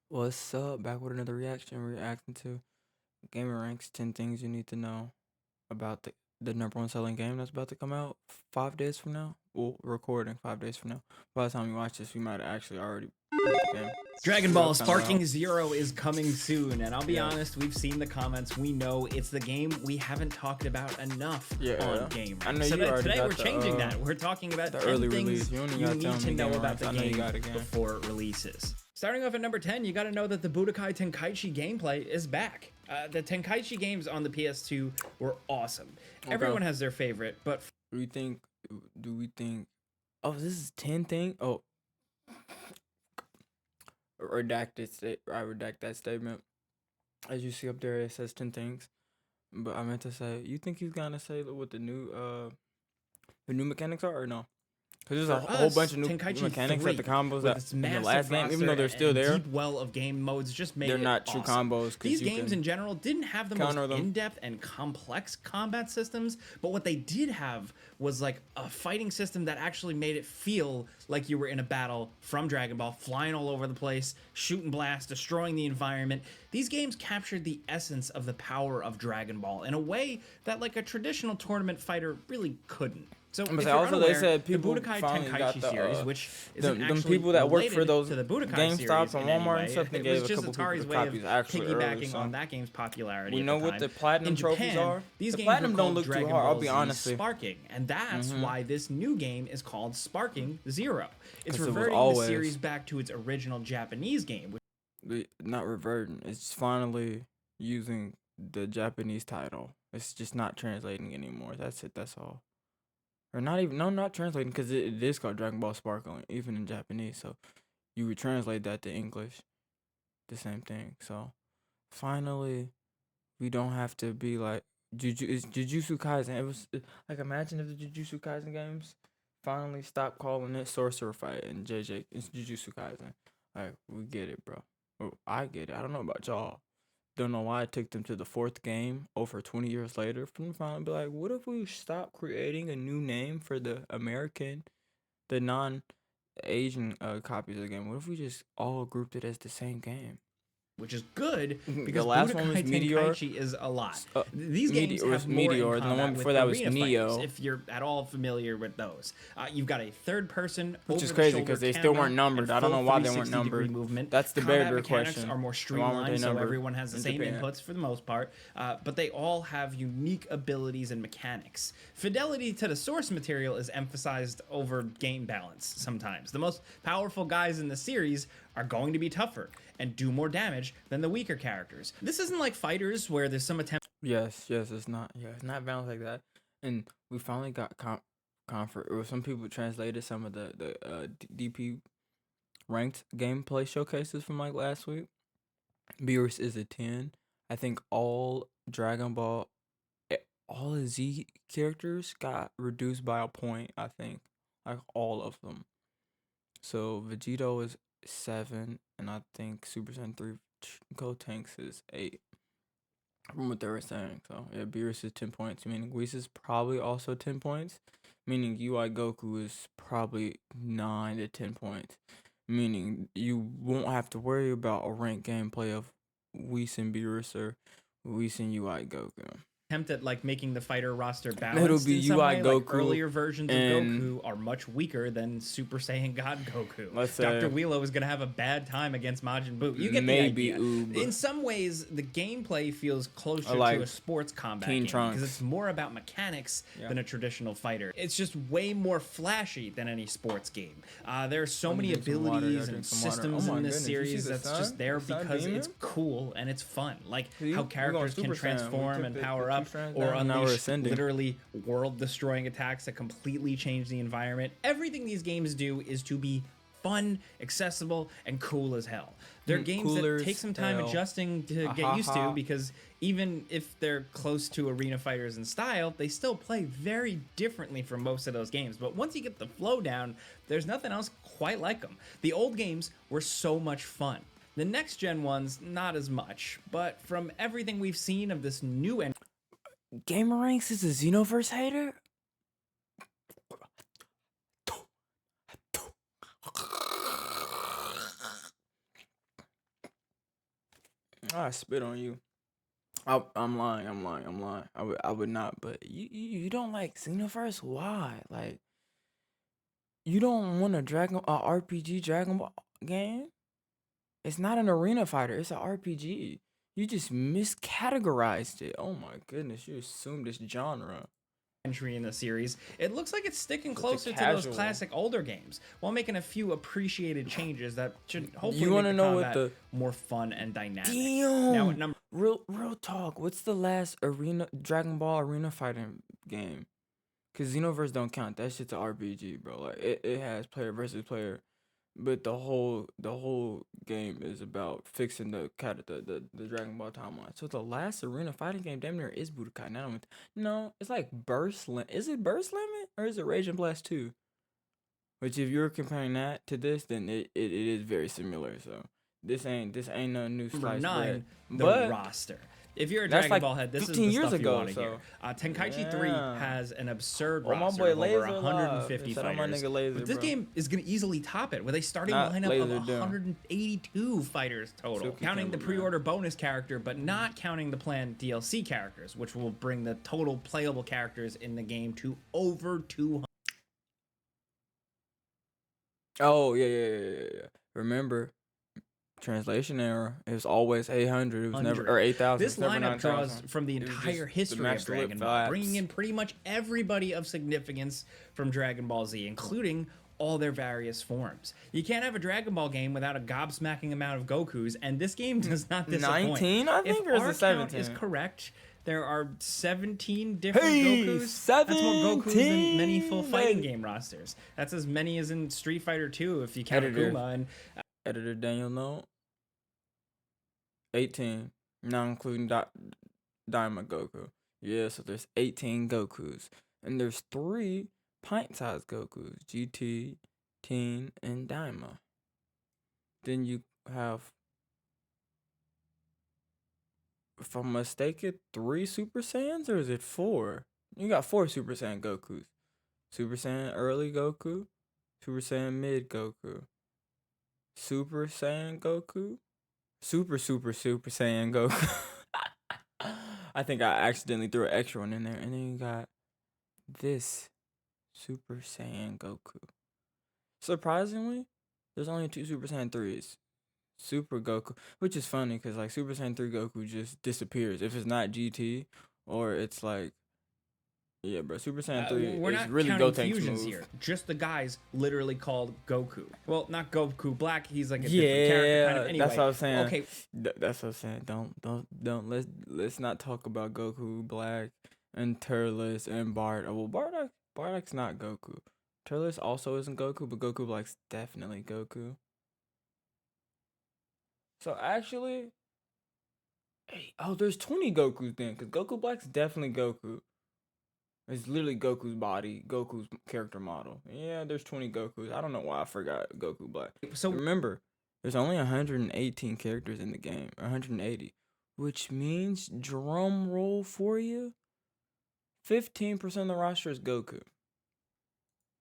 What's up? Back with another reaction. Reacting to Gamer Ranks 10 things you need to know about the number one selling game that's about to come out 5 days from now. Well, recording 5 days from now. By the time you watch this, we might have actually already beat the game. Dragon So Ball that's kinda Sparking wild. Zero is coming soon, and I'll be Yeah. honest, we've seen the comments. We know it's the game we haven't talked about enough Yeah. on Game I know Ranks. So you already today got we're changing that. We're talking about the 10 early things release. You only you gotta tell need me to know Gamer about Ranks. the I know you game got it, gang. before it releases. Starting off at number 10, you gotta know that the Budokai Tenkaichi gameplay is back. The Tenkaichi games on the PS2 were awesome. Everyone has their favorite, but Do we think? Oh, this is 10 thing. Oh, I redact that statement. As you see up there, it says 10 things. But I meant to say, you think he's gonna say what the new mechanics are or no? Because there's for a whole us, bunch of new Tenkaichi mechanics 3, at the combos with that its in the massive last game, even though roster they're still and there, deep well of game modes, just made they're it not true awesome. combos. 'Cause These you games can in general didn't have the most counter them. in-depth and complex combat systems, but what they did have was like a fighting system that actually made it feel like you were in a battle from Dragon Ball, flying all over the place, shooting blast, destroying the environment. These games captured the essence of the power of Dragon Ball in a way that like a traditional tournament fighter really couldn't. So if you're also they unaware, said the people Budokai finally got Tenkaichi the series, which is them actually people that work for related those to the Budokai GameStops series and in any Walmart way. and stuff, they It gave was a just couple people Atari's the way of copies actually early. piggybacking So on that game's popularity. we at know the what time. the platinum In trophies Japan, are. these The games platinum were don't called look too Dragon hard, I'll Ball be Z honest. Sparking, and that's why this new game is called Sparking Zero. It's 'Cause it was reverting the always- series back to its original Japanese game, Not reverting. It's finally using the Japanese title. It's just not translating anymore. That's it. That's all. Or not even. No, not translating because it is called Dragon Ball Sparkle, even in Japanese. So you would translate that to English, the same thing. So finally, we don't have to be like it's Jujutsu Kaisen. It was like, imagine if the Jujutsu Kaisen games finally stopped calling it Sorcerer Fight and JJ. It's Jujutsu Kaisen. Like, we get it, bro. Well, I get it. I don't know about y'all. Don't know why it took them to the fourth game over 20 years later for them to finally be like, what if we stop creating a new name for the non-Asian copies of the game? What if we just all grouped it as the same game? which is good The because last one Budokai was Meteor. Tenkaichi is a lot. Uh, These games Meteor was have more Meteor, in and the one combat before with that was arena Neo. fighters, if you're at all familiar with those. You've got a third-person, Which is crazy because they still weren't numbered. I don't know why they weren't numbered. Movement. That's the Combat bigger mechanics question. are more Why weren't they streamlined, so numbered everyone has the in same Japan? inputs for the most part, but they all have unique abilities and mechanics. Fidelity to the source material is emphasized over game balance sometimes. The most powerful guys in the series are going to be tougher and do more damage than the weaker characters. This isn't like Fighters where there's some attempt Yes, it's not. Yeah, it's not balanced like that. And we finally got comfort. Or some people translated some of the DP ranked gameplay showcases from like last week. Beerus is a 10. I think all Dragon Ball, all the Z characters got reduced by a point. I think like all of them. So Vegito is 7, and I think Super Saiyan 3 Gotenks is 8. From what they were saying. So yeah, Beerus is 10 points, meaning Whis is probably also 10 points, meaning UI Goku is probably 9 to 10 points, meaning you won't have to worry about a ranked gameplay of Whis and Beerus or Whis and UI Goku. at like making the fighter roster balanced. It'll be in some UI way. Goku Like earlier versions of and- Goku are much weaker than Super Saiyan God Goku. Let's say- Dr. Wheelo is gonna have a bad time against Majin Buu. You get Maybe the idea. Oob. In some ways, the gameplay feels closer like to a sports combat Teen game Trunks. because it's more about mechanics Yeah. than a traditional fighter. It's just way more flashy than any sports game. There are so Let me many drink some water, abilities gotta drink and some water. systems Oh my in this goodness, you see series the that's sun? just there The sun because it's beaming? cool and it's fun. Like See, how we're going characters can Super Saiyan. We transform took and the power two up strands or down, now we're unleash ascending. literally world-destroying attacks that completely change the environment. Everything these games do is to be fun, accessible, and cool as hell. They're games cooler that take as some time hell. adjusting to get used to because even if they're close to arena fighters in style, they still play very differently from most of those games. But once you get the flow down, there's nothing else quite like them. The old games were so much fun. The next gen ones, not as much, but from everything we've seen of this new Gameranks is a Xenoverse hater? I spit on you. I'm lying. I'm lying. I'm lying. I would not. But you don't like Xenoverse? Why? Like you don't want a RPG Dragon Ball game? It's not an arena fighter. It's an RPG. You just miscategorized it. Oh my goodness! You assumed this genre. Entry in the series, it looks like it's sticking Such a closer to those casual. classic older games while making a few appreciated changes that should hopefully You make wanna the know what combat more fun and dynamic. Damn. Now at number Real talk. What's the last Dragon Ball arena fighting game? Cause Xenoverse don't count. That shit's a RPG, bro. Like it has player versus player, but the whole game is about fixing the Dragon Ball timeline. So the last arena fighting game damn near is Budokai. Now no, it's like Burst Limit. Is it Burst Limit or is it Rage and Blast 2? Which if you're comparing that to this, then it is very similar. So this ain't no new slice bread. 9, the But roster. If you're a that's Dragon like Ball head, this is 15 the years stuff ago, you want to so- hear. Tenkaichi 3 Yeah. has an absurd Oh, my roster boy of over Laser 150 Shout out my fighters. nigga Laser, But this bro. game is going to easily top it with a starting Not lineup Laser of Doom. 182 fighters total, Silky counting the Timber, man. pre-order bonus character, but not counting the planned DLC characters, which will bring the total playable characters in the game to over 200. Oh yeah. Remember, translation error. It was always 800. It was never 100. 8,000. This it's never lineup draws 9,000. from the It was entire just the history of Master Lip Dragon Ball, vibes. bringing in pretty much everybody of significance from Dragon Ball Z, including all their various forms. You can't have a Dragon Ball game without a gobsmacking amount of Gokus, and this game does not disappoint. 19, I think, if or is our it count is 17? correct, there are 17 different Hey, Gokus. That's more Gokus than many 17, full fighting hey. game rosters. That's as many as in Street Fighter 2 if you count Editor. Akuma. And Editor Daniel Note. 18, not including Daima Goku. Yeah, so there's 18 Gokus, and there's 3 pint-sized Gokus: GT, Teen, and Daima. Then you have, if I'm mistaken, 3 Super Saiyans, or is it 4? You got 4 Super Saiyan Gokus. Super Saiyan early Goku, Super Saiyan mid Goku, Super Saiyan Goku, Super Saiyan Goku. I think I accidentally threw an extra one in there. And then you got this Super Saiyan Goku. Surprisingly, there's only 2 Super Saiyan 3s. Super Goku, which is funny because like Super Saiyan 3 Goku just disappears if it's not GT or it's like, yeah, bro. Super Saiyan 3 we're is not really counting Gotenks fusions move. here. Just the guys literally called Goku. Well, not Goku Black. He's like a Yeah, different character. Kind of. Anyway, that's what I'm saying. Okay, That's what I'm saying. Don't let's not talk about Goku Black and Turles and Bart. Oh, well, Bardock's not Goku. Turles also isn't Goku, but Goku Black's definitely Goku. So actually, there's 20 Gokus then, because Goku Black's definitely Goku. It's literally Goku's body, Goku's character model. Yeah, there's 20 Gokus. I don't know why I forgot Goku Black. so Remember, there's only 118 characters in the game, 180, which means, drum roll for you, 15% of the roster is Goku.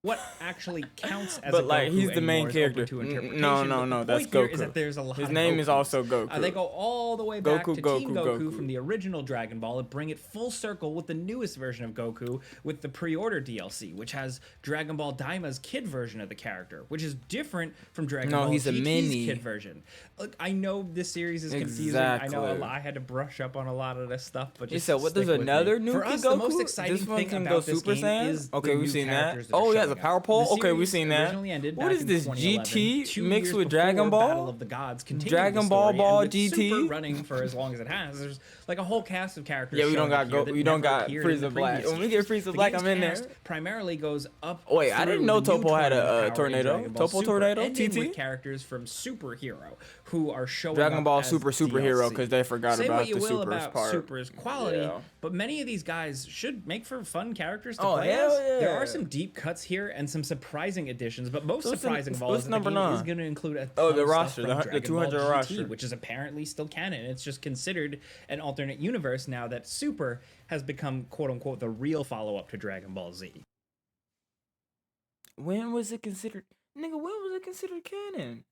what actually counts as But a like Goku he's the main anymore is open character. to interpretation, No, but the that's point here Goku. is that there's a lot His of name is Gokus. also Goku. They go all the way back Goku, to Goku, Team Goku, Goku. from the original Dragon Ball and bring it full circle with the newest version of Goku with the pre-order DLC, which has Dragon Ball Daima's kid version of the character, which is different from Dragon Ball he's a GT's mini. kid version. Look, I know this series is confusing. I know Exactly. I had to brush up on a lot of this stuff, but He just said, "What? There's stick with me. another new For Kid us, Goku? the most exciting This one thing can about go this Super game Saiyan? is Okay, the we've new seen that. characters are Oh, he has a showing up. power pole? The Okay, we've series seen that. originally ended What back is in this, 2011, GT 2 mixed years with before Dragon Ball? Battle of the Gods continued Dragon the Ball story, Ball and with GT? Super running for as long as it has. There's like a whole cast of characters. Yeah, we don't showing up got here Go. that We don't never got appeared in the Frieza Black. previous When we games. get Frieza The Black, game's I'm in there. cast primarily goes up. Wait, I through didn't know the new Topo had a, tournament power in tornado. Dragon Ball Topo Super, tornado, ending TT? with characters from Superhero who are showing Dragon up Ball as superhero DLC. because they forgot Say about what you the will Super's about part. Super's quality, Yeah. but many of these guys should make for fun characters to Oh, play hell as. There yeah. are some deep cuts here and some surprising additions, but most So what's the- surprising of all what's is that the number game 9? is going to include a Oh, ton the of stuff roster, from the Dragon 200 Ball roster. GT, which is apparently still canon. It's just considered an alternate universe now that Super has become quote unquote the real follow up to Dragon Ball Z. When was it considered? Nigga, when was it considered canon?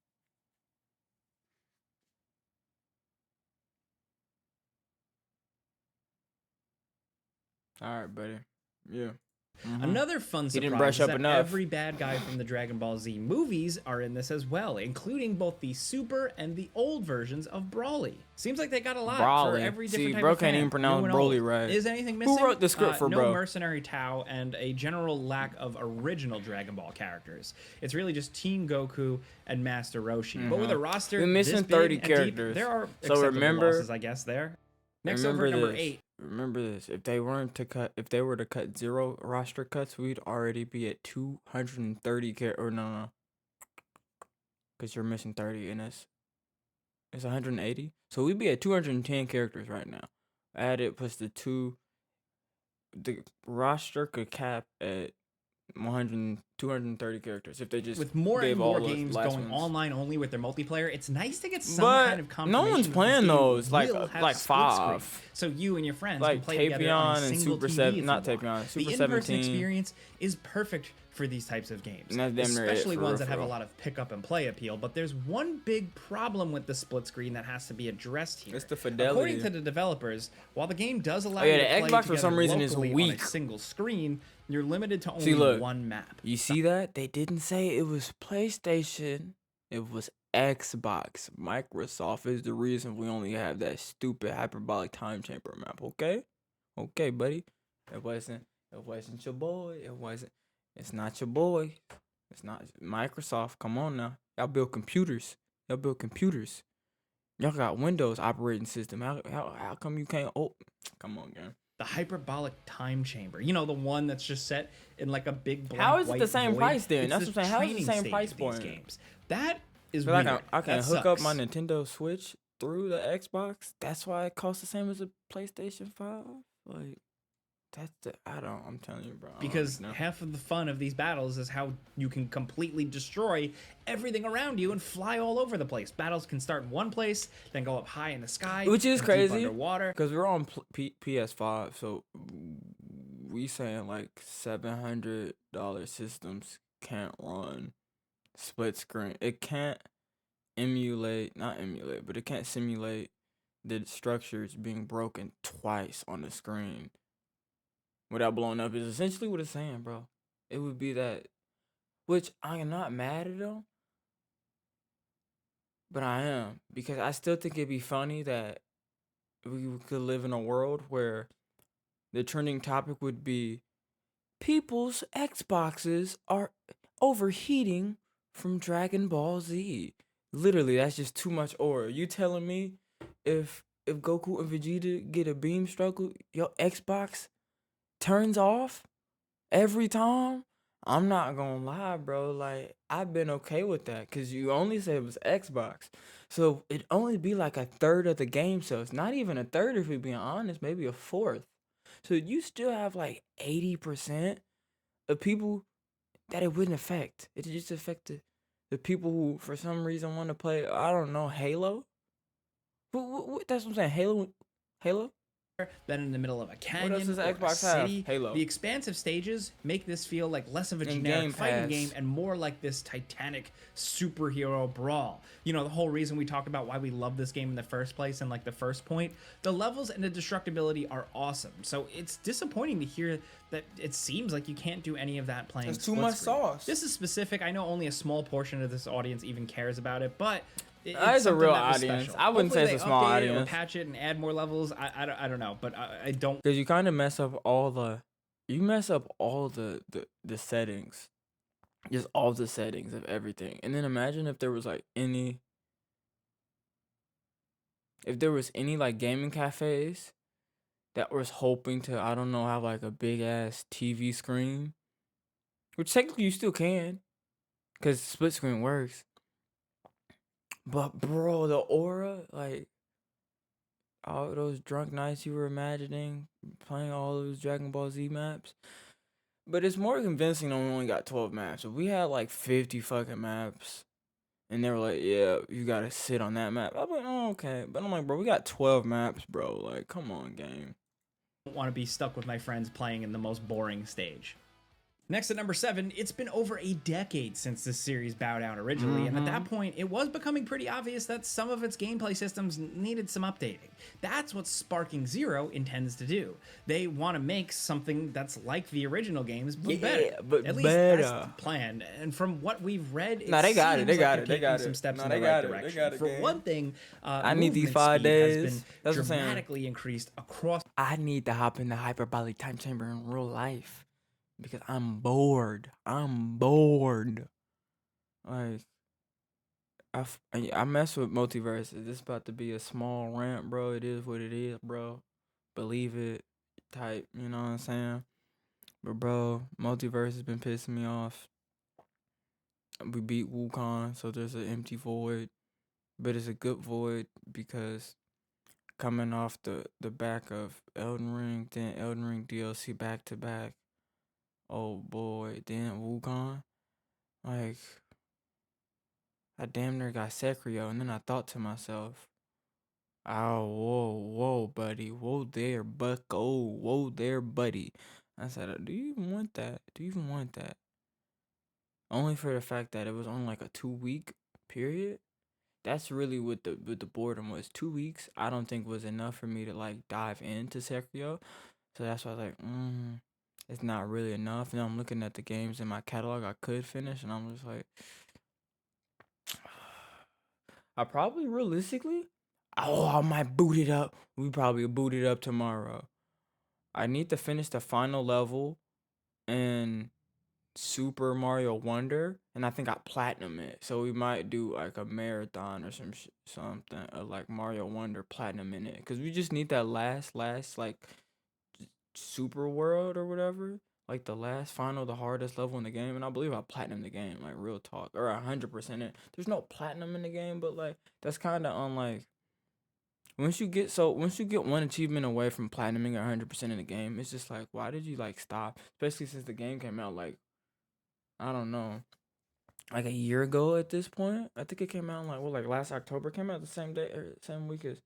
All right, buddy. Yeah. Another fun surprise didn't brush is up that enough. every bad guy from the Dragon Ball Z movies are in this as well, including both the Super and the old versions of Broly. Seems like they got a lot for Broly. every See, different type bro of fan, can't even pronounce new and Broly old. right. Is anything Who missing? wrote the script for no bro? Mercenary Tao and a general lack of original Dragon Ball characters. It's really just Teen Goku and Master Roshi. But with a roster We're missing this big 30 and deep, characters. there are So acceptable remember- losses, I guess. There. Next over Remember at number this. 8. Remember this. If they were to cut 0 roster cuts, we'd already be at 230 or no. Because you're missing 30 and it's 180. So we'd be at 210 characters right now. Added plus the roster could cap at 230 characters if they just With more and gave more all the games last going ones. online only with their multiplayer, it's nice to get some But kind of no confirmation. one's that this playing game those, like- will have like split screen, 5. so you and your friends Like can play together on a Tapion and single Super TV 7, if not you want. Tapion, The Super in-person 17. experience is perfect for these types of games, And that's damn near it, especially for ones real, that for have a real. lot of pick up and play appeal. But there's one big problem with the split screen that has to be addressed here. It's the fidelity. According to the developers, while the game does allow yeah, you to the play Xbox for together some reason is locally on weak. a single screen, you're limited to only See, look. one map. You see that? They didn't say it was PlayStation. It was Xbox. Microsoft is the reason we only have that stupid hyperbolic time chamber map, okay? Okay, buddy. It wasn't your boy. It's not your boy. It's not Microsoft. Come on now. Y'all build computers. Y'all got Windows operating system. How come you can't come on, gang. The hyperbolic time chamber, the one that's just set in like a big blank How is it the white same void. price then? It's That's the what I'm saying. How is it the training same stage price of these point? games. That is But weird. I can That hook up my sucks. Nintendo Switch through the Xbox. That's why it costs the same as a PlayStation 5. Like I'm telling you, bro. I don't Because know. half of the fun of these battles is how you can completely destroy everything around you and fly all over the place. Battles can start in one place, then go up high in the sky, Which is and deep crazy, underwater. Because we're on PS5, so we saying like $700 systems can't run split screen. It can't not emulate, but it can't simulate the structures being broken twice on the screen without blowing up is essentially what it's saying, bro. It would be that, which I am not mad at them, but I am, because I still think it'd be funny that we could live in a world where the trending topic would be people's Xboxes are overheating from Dragon Ball Z. Literally, that's just too much aura. You telling me if Goku and Vegeta get a beam struggle, your Xbox turns off every time? I'm not gonna lie, bro. Like, I've been okay with that because you only said it was Xbox. So it'd only be like a third of the game. So it's not even a third, if we're being honest, maybe a fourth. So you still have like 80% of people that it wouldn't affect. It just affected the people who, for some reason, want to play, I don't know, Halo? That's what I'm saying. Halo? Then in the middle of a canyon else does or a Xbox have? city. Halo. The expansive stages make this feel like less of a And generic Game fighting Pass. game and more like this titanic superhero brawl. The whole reason we talked about why we love this game in the first place and like the first point, the levels and the destructibility are awesome. So it's disappointing to hear that it seems like you can't do any of that playing There's too split much screen. sauce. This is specific. I know only a small portion of this audience even cares about it, but it's It's a something real that was audience. special. I wouldn't Hopefully say it's they a small update it or audience. patch it and add more levels. I don't know, but I don't. Because you kind of mess up all the settings. Just all the settings of everything. And then imagine if there was like any like gaming cafes that was hoping to, I don't know, have like a big ass TV screen. Which technically you still can. Because split screen works. But bro, the aura, like all those drunk nights you were imagining, playing all those Dragon Ball Z maps. But it's more convincing when we only got 12 maps. If we had like 50 fucking maps, and they were like, yeah, you gotta sit on that map, I'm like, oh, okay. But I'm like, bro, we got 12 maps, bro. Like, come on, game. Want to be stuck with my friends playing in the most boring stage. Next at number 7, it's been over a decade since this series bowed out originally, and at that point, it was becoming pretty obvious that some of its gameplay systems needed some updating. That's what Sparking Zero intends to do. They want to make something that's like the original games, but better. but At least that's the better. plan. And from what we've read, Nah, they got it. They seems got like it. they're They got taking some it. steps Nah, in they the right got it. They direction. got it, For gang. one thing, I need these movement 5 speed has days. been That's what I'm saying. dramatically increased across. I need to hop in the hyperbolic time chamber in real life because I'm bored. I'm bored. Like I mess with multiverses. This about to be a small rant, bro. It is what it is, bro. Believe it, type. You know what I'm saying? But bro, multiverse has been pissing me off. We beat Wukong, so there's an empty void, but it's a good void because coming off the back of Elden Ring, then Elden Ring DLC back to back. Oh boy, then Wukong. Like I damn near got Sekiro, and then I thought to myself, "Oh, whoa, buddy, whoa there, bucko, whoa there, buddy." I said, "Do you even want that? Do you even want that?" Only for the fact that it was on like a 2 week period. That's really what the boredom was. 2 weeks, I don't think was enough for me to like dive into Sekiro. So that's why I was like, it's not really enough. And I'm looking at the games in my catalog I could finish, and I'm just like, I probably realistically, I might boot it up. We probably boot it up tomorrow. I need to finish the final level in Super Mario Wonder, and I think I platinum it. So we might do like a marathon or something, like Mario Wonder platinum in it, because we just need that last like super world or whatever, like the last final, the hardest level in the game. And I believe I platinum the game, like real talk, or 100% it. There's no platinum in the game, but like that's kind of on like once you get one achievement away from platinuming 100% in the game, it's just like, why did you like stop? Especially since the game came out like, I don't know, like a year ago at this point. I think it came out like last October. Came out the same day or same week as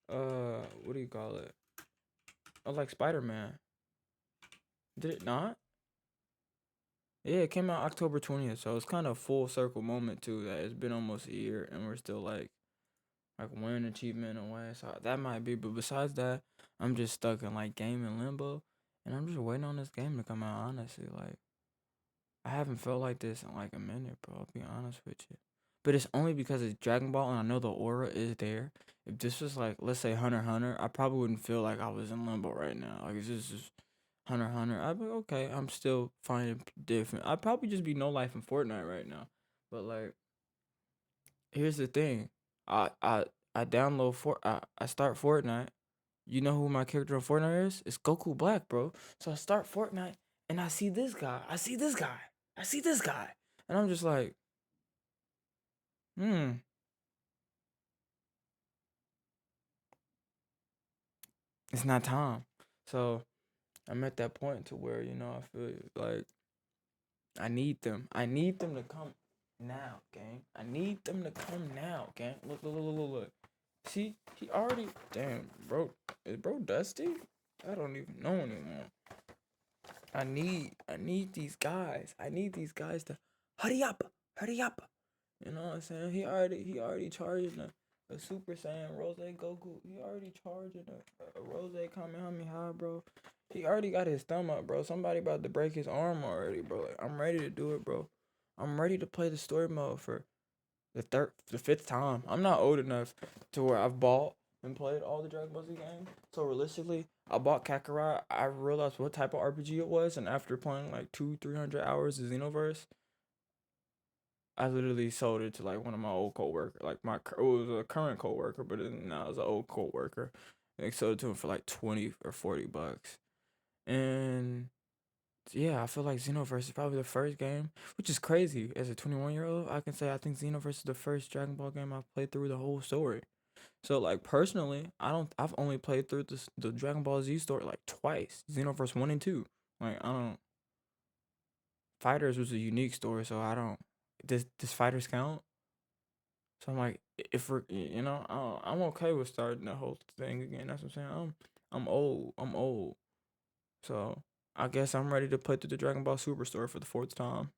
what do you call it? Oh, like Spider-Man. Did it not? Yeah, it came out October 20th, so it's kind of full circle moment too. That it's been almost a year and we're still like one achievement away. So that might be, but besides that, I'm just stuck in like gaming limbo, and I'm just waiting on this game to come out. Honestly, like I haven't felt like this in like a minute, bro. I'll be honest with you. But it's only because it's Dragon Ball and I know the aura is there. If this was like, let's say Hunter x Hunter, I probably wouldn't feel like I was in limbo right now. Like if this is Hunter x Hunter, I'd be okay. I'm still finding different. I'd probably just be no life in Fortnite right now. But like, here's the thing. I I I download I start Fortnite. You know who my character in Fortnite is? It's Goku Black, bro. So I start Fortnite and I see this guy. I see this guy. I see this guy. And I'm just like, it's not time. So I'm at that point to where, I feel like I need them. I need them to come now, gang. I need them to come now, gang. Look. See, he already, damn, bro. Is bro dusty? I don't even know anymore. I need these guys. I need these guys to hurry up. You know what I'm saying? He already charging a Super Saiyan Rose Goku. He already charging a Rose Kamehameha, bro. He already got his thumb up, bro. Somebody about to break his arm already, bro. Like, I'm ready to do it, bro. I'm ready to play the story mode for the fifth time. I'm not old enough to where I've bought and played all the Dragon Ball Z games. So realistically, I bought Kakarot. I realized what type of RPG it was, and after playing like 200-300 hours of Xenoverse, I literally sold it to like one of my old coworkers. Like it was a current coworker, but now it's an old coworker. I sold it to him for like 20 or $40, and yeah, I feel like Xenoverse is probably the first game, which is crazy. As a 21-year-old, I can say I think Xenoverse is the first Dragon Ball game I've played through the whole story. So like personally, I've only played through the Dragon Ball Z story like twice. Xenoverse 1 and 2. Like I don't Fighters was a unique story, so I don't does Fighters count? So I'm like, if we're, I'm okay with starting the whole thing again. That's what I'm saying. I'm old. So I guess I'm ready to play through the Dragon Ball Superstore for the 4th time.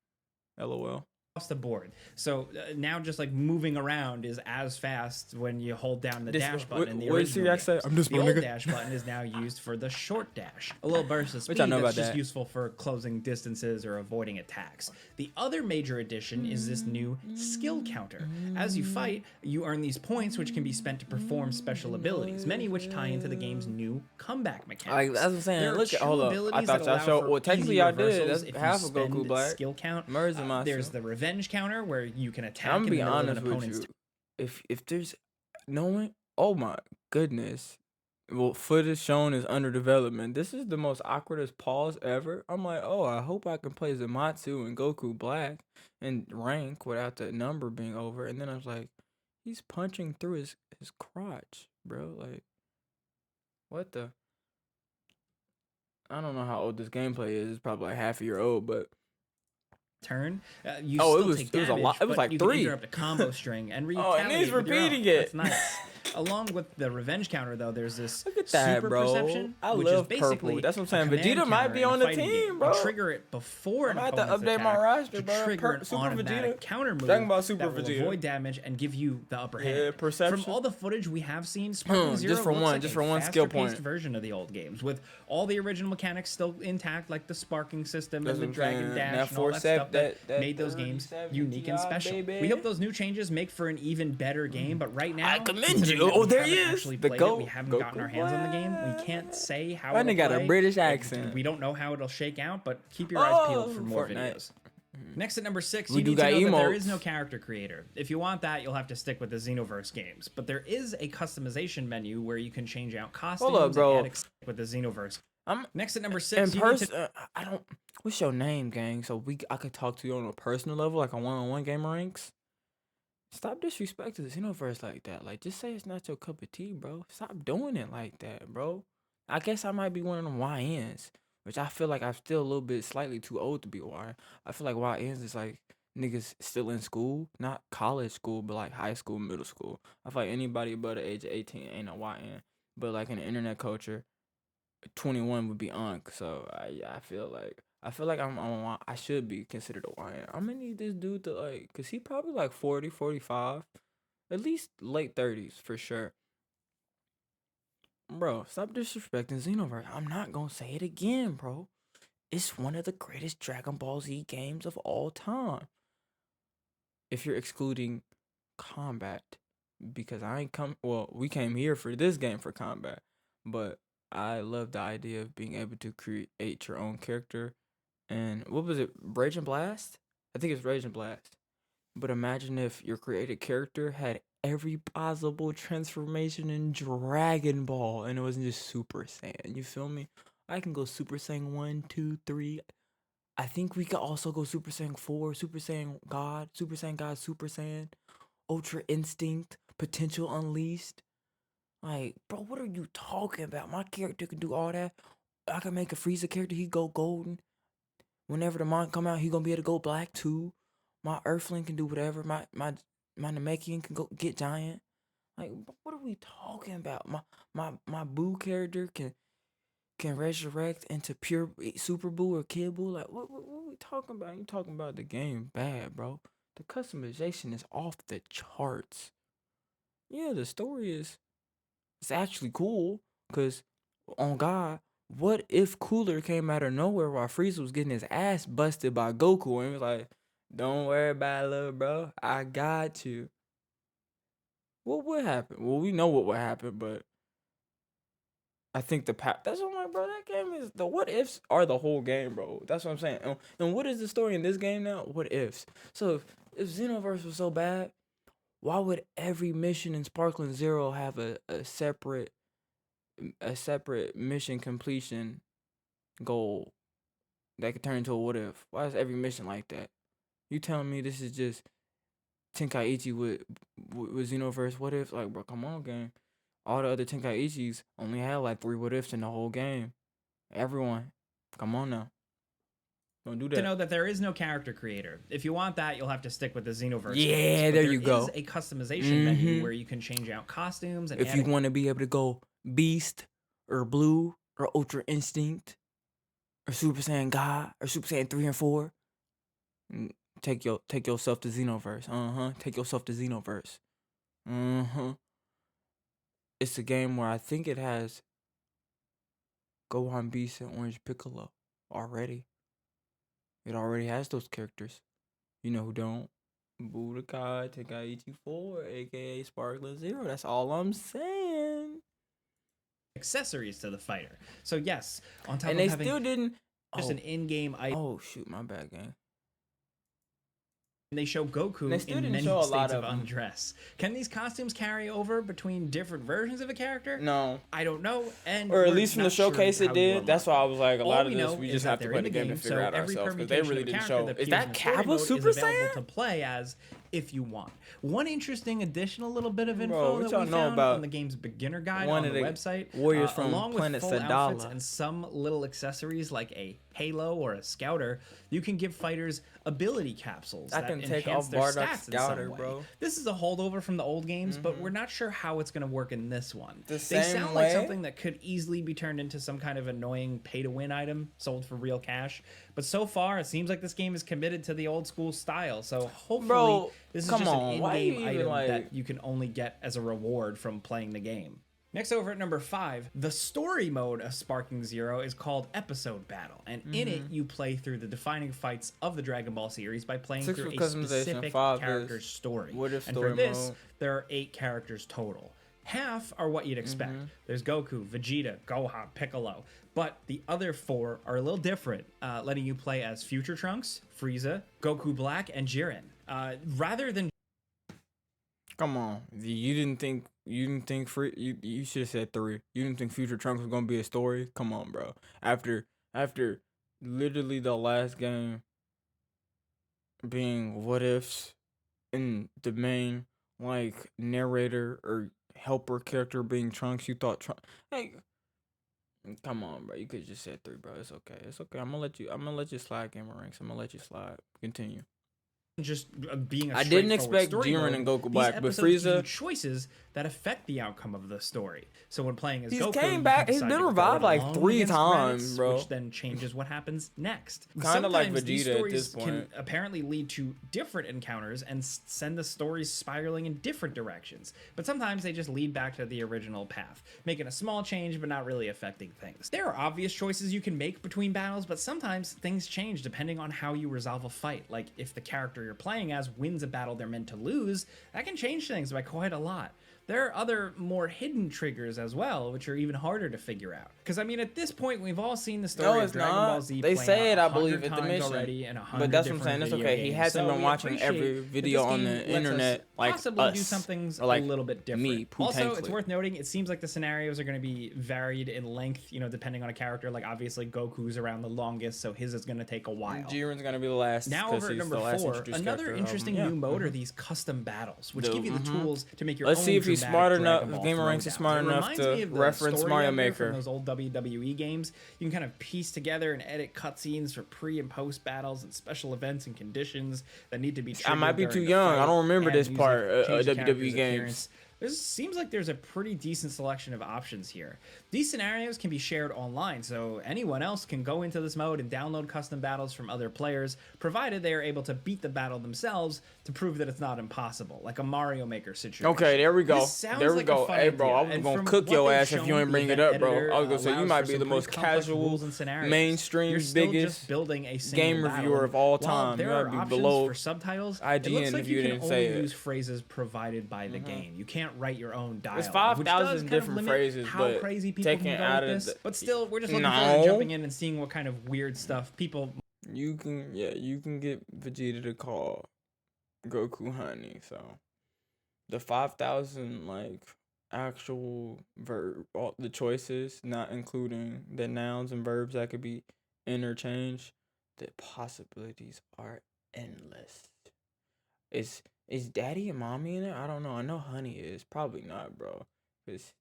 LOL. Across the board. So now just like moving around is as fast when you hold down the This dash button in the what did original Siriac say? games. I'm just The my old nigga. dash button is now used for the short dash, a little burst of speed Which I know that's about just that. useful for closing distances or avoiding attacks. The other major addition is this new skill counter. As you fight, you earn these points which can be spent to perform special abilities, many which tie into the game's new comeback mechanics. That's what I'm saying. There are Look at two hold up. I abilities thought that y'all allow showed. for Well, technically easy y'all did. reversals That's if you half of Goku spend Black. skill count. Merzenmaster. There's the revenge counter where you can attack I'm in gonna the be middle of an honest with opponent's you. If there's knowing, oh my goodness, well, footage shown is under development. This is the most awkwardest pause ever. I'm like, oh, I hope I can play Zamatsu and Goku Black and rank without the number being over. And then I was like, he's punching through his crotch, bro. Like, what the? I don't know how old this gameplay is. It's probably like half a year old, but turn, you Oh, still it take was a damage, lot. It was but like you 3. can interrupt a combo string and Oh, retaliate and he's with your own. repeating it. That's nice. Along with the revenge counter, though, there's this Look at that, super bro. perception, I which is love basically purple. That's what I'm a saying. command Vegeta might counter be in a on the fighting team, game. bro. You trigger it before I'm an gonna have to opponent's update my attack roster, to bro. trigger an Super automatic Vegeta. counter move Dragon Ball Super that will Vegeta. avoid damage and give you the upper hand. Yeah, perception. From all the footage we have seen, Sparking Zero just for looks one- like just a for one skill faster-paced point. version of the old games, with all the original mechanics still intact, like the sparking system That's and the what I'm dragon saying. dash That and all that 47 stuff that that made those games 37 unique and Ti, special. baby. We hope those new changes make for an even better game, but right now, I commend considering you. that Oh, we there he haven't is. actually The played it, we GOAT. haven't Goku gotten our hands on the game. We can't say how That it'll nigga got a play. British accent. We don't know how it'll shake out, but keep your eyes peeled for more Fortnite. videos. Next at number 6, We you do need to got know that there emotes. is no character creator. If you want that, you'll have to stick with the Xenoverse games. But there is a customization menu where you can change out costumes Hold up, bro. and add with the Xenoverse. I'm Next at number in 6, you need to person. I don't. What's your name, gang? So I could talk to you on a personal level, like a one-on-one gamer ranks. Stop disrespecting the Xenoverse like that. Like, just say it's not your cup of tea, bro. Stop doing it like that, bro. I guess I might be one of them YNs, which I feel like I'm still a little bit slightly too old to be a YN. I feel like YNs is like niggas still in school, not college school, but like high school, middle school. I feel like anybody above the age of 18 ain't a YN. But like in the internet culture, 21 would be unk. So I feel like I should be considered a YN. I'm gonna need this dude to like, cause he probably like 40, 45, at least late 30s for sure. Bro, stop disrespecting Xenoverse. I'm not gonna say it again, bro. It's one of the greatest Dragon Ball Z games of all time. If you're excluding combat, because we came here for this game for combat, but I love the idea of being able to create your own character. And what was it? Rage and Blast? I think it's Rage and Blast. But imagine if your created character had every possible transformation in Dragon Ball and it wasn't just Super Saiyan. You feel me? I can go Super Saiyan 1, 2, 3. I think we could also go Super Saiyan 4, Super Saiyan God, Super Saiyan God, Super Saiyan, Ultra Instinct, Potential Unleashed. Like, bro, what are you talking about? My character can do all that. I can make a Frieza character, he go golden. Whenever the manga come out, he gonna be able to go black too. My Earthling can do whatever. My Namekian can go get giant. Like, what are we talking about? My Boo character can resurrect into pure Super Boo or Kid Boo. Like, what are we talking about? You talking about the game bad, bro. The customization is off the charts. Yeah, the story it's actually cool. Cause on God, what if Cooler came out of nowhere while Frieza was getting his ass busted by Goku and he was like, don't worry about it, little bro. I got you. What would happen? Well, we know what would happen, but I think that's what I'm like, bro. That game is the what ifs are the whole game, bro. That's what I'm saying. And what is the story in this game now? What ifs? So if Xenoverse was so bad, why would every mission in Sparkling Zero have a separate mission completion goal that could turn into a what if? Why is every mission like that? You telling me this is just Tenkaichi with Xenoverse what if? Like, bro, come on, game. All the other Tenkaichis only had like 3 what ifs in the whole game. Everyone, come on now. Don't do that. To know that there is no character creator. If you want that, you'll have to stick with the Xenoverse. Yeah, games. But there you go. There is a customization menu where you can change out costumes and If you want to be able to go Beast or Blue or Ultra Instinct or Super Saiyan God or Super Saiyan 3 and 4. Take yourself to Xenoverse. Take yourself to Xenoverse. It's a game where I think it has Gohan Beast and Orange Piccolo already. It already has those characters. You know who don't? Budokai Tenkaichi 4, aka Sparkling Zero. That's all I'm saying. Accessories to the fighter. So yes, on top And of they having still didn't. just an in-game item. Oh shoot, my bad, gang. They show Goku They still in didn't many show a states lot of of 'em. undress. Can these costumes carry over between different versions of a character? No. I don't know. And Or at we're least from the not sure showcase how it you did. unlock That's why I was like, a All lot we of this know we is just that have to they're play in the game to so figure out every ourselves because they permutation really of a didn't character show. that Is appears that in the story Kappa mode Super is available Saiyan? to play as if you want. One interesting additional little bit of info Bro, what that y'all we know found about on the game's beginner guide one on of the the website, warriors from along with planet full outfits Sadala. and some little accessories like a halo or a scouter, you can give fighters ability capsules I that can take enhance off their Bardock stats in Scouter, some way. bro. This is a holdover from the old games, but we're not sure how it's going to work in this one. The They same sound like way? something that could easily be turned into some kind of annoying pay-to-win item sold for real cash. But so far, it seems like this game is committed to the old school style. So hopefully, Bro, this is come just on, an why you in-game even, item like- that you can only get as a reward from playing the game. Next, over at number 5, the story mode of Sparking Zero is called Episode Battle, and in it you play through the defining fights of the Dragon Ball series by playing 6 through for a customization, specific 5 is character's story. what if And story for this, mode? there are 8 characters total. Half are what you'd expect. There's Goku, Vegeta, Gohan, Piccolo. But the other 4 are a little different, letting you play as Future Trunks, Frieza, Goku Black, and Jiren. Rather than Come on, you didn't think you should have said 3. You didn't think Future Trunks was gonna be a story? Come on, bro. After literally the last game being what ifs and the main like narrator or helper character being Trunks, you thought Trunks. Hey, come on, bro. You could just said 3, bro. It's okay. It's okay. I'm gonna let you slide, Gamer Ranks. I'm gonna let you slide. Continue. just being a I didn't straightforward expect story Jiren mode, and Goku these Black, but episodes give you Frieza- choices that affect the outcome of the story. So when playing as He's Goku, came you back- can he's decide been to go revived, it like, alone 3 against times, Raditz, bro. which then changes what happens next. Kinda like Sometimes these Vegeta at stories this point. can apparently lead to different encounters and send the stories spiraling in different directions. But sometimes they just lead back to the original path, making a small change but not really affecting things. There are obvious choices you can make between battles, but sometimes things change depending on how you resolve a fight. Like if the character you're playing as wins a battle they're meant to lose, that can change things by quite a lot. There are other more hidden triggers as well, which are even harder to figure out. Because I mean, at this point, we've all seen the story No, of it's Dragon not. Ball Z. They playing say out it, I 100 believe, at the times mission. already in 100 But that's what I'm different saying. It's video okay. He games. hasn't So been we watching every appreciate that video this on game the lets us internet like possibly us. do some things or like a little bit different. me, Pooh Also, it's Tankley. worth noting it seems like the scenarios are going to be varied in length, depending on a character. Like obviously Goku's around the longest, so his is going to take a while. Jiren's gonna be the last. Now 'cause over at he's number the last 4, introduced another character of interesting them. new mode are these custom battles, which The- give you the tools to make your Let's own see if he's dramatic smart Dragon enough. Ball Gamer Ranks is throwdowns. smart It enough reminds to me of the reference story Mario editor Maker. from those old WWE games. You can kind of piece together and edit cutscenes for pre and post battles and special events and conditions that need to be. I might be triggered too during the young. I fight, don't remember add this music, part, change the WWE character's games. appearance. There seems like there's a pretty decent selection of options here. These scenarios can be shared online, so anyone else can go into this mode and download custom battles from other players, provided they are able to beat the battle themselves to prove that it's not impossible, like a Mario Maker situation. Okay, there we go. This sounds There we like a go. fun Hey, bro, idea, I was and gonna from cook what your they've ass if you shown, ain't bring the it up, event bro. editor I was gonna say you allows might for be some the pretty most complex casual, rules and scenarios. mainstream, You're still biggest just building a single game battle. reviewer of all While time. there You are gotta be options below for subtitles. It IGN looks like if you you can didn't only say it. use phrases provided by the game. You can't write your own dialogue. It's which 5,000 does kind of different limit phrases, how but crazy people taken can go out with of this. the- But still, we're just looking forward to No. jumping in and seeing what kind of weird stuff people. You can get Vegeta to call Goku honey. So the 5,000 like actual verb, all the choices, not including the nouns and verbs that could be interchanged. The possibilities are endless. Is daddy and mommy in it? I don't know. I know honey is. Probably not, bro. Cause